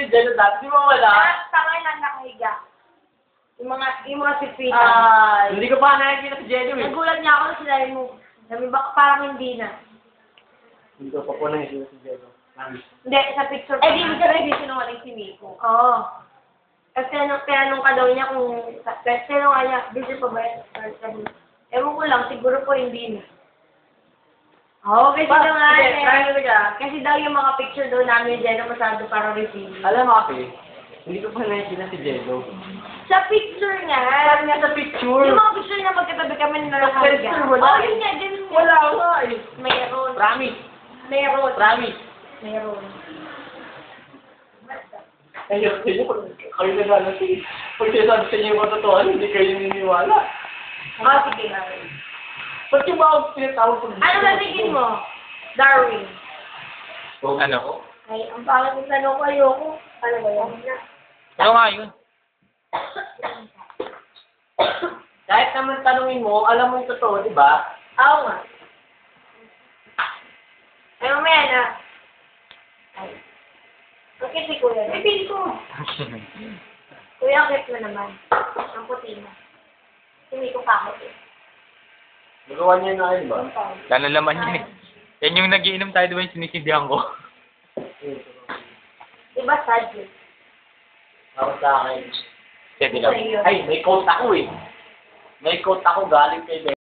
si Jello dati, di ba wala? Tangay lang nakahiga. Yung mga sipita. Hindi ko pa nakikita si Jello eh. Nagulat niya ako na sinabi mo. Sabi baka parang hindi na. Hindi ko pa po nakikita si Jello. Hindi, sa picture Eh, di mo sabihin din sinungaling si Miko. Oo. Kasi tinanong ka daw niya kung, kasi tinanong ka niya, busy pa ba yan? Ewan ko lang, siguro po hindi na. Oo, kasi daw nga, kasi daw yung mga picture daw namin dyan na masyado parang revealing. Alam mo kasi, hindi ko pa nakikita si Jello. Sa picture niya, Sabi niya sa picture. yung mga picture niya magkatabi kami na nakahiga. Picture, wala Oo, eh. yun nga, ganun nga. Wala nga eh. Mayroon. Promise. Mayroon. Promise. Mayroon. Ayun, kayo naglalaki. Pag sinasabi sa inyo yung katotohanan, hindi kayo naniniwala. Ah, sige. Ba't yung mga pinatawag ko? Ano ba tingin mo? Darwin. Ano? Ay, ang pangit ng tanong ko, ayoko. Ano ba yan? Ano nga yun? Kahit naman tanungin mo, alam mo yung totoo, di ba? Oo nga. Ay, mamaya na. Ay. Bakit si Kuya? Ay, pili ko. Kuya, ang cute mo naman. Ang puti na. Hindi ko kakot eh. Nagawa niya na yun ba? Lalalaman yun eh. Yan yung nagiinom tayo, diba yung sinisindihan ko? Diba sad yun? Ako sa akin. Sige lang. Ay, may quote ako eh. May quote ako galing kay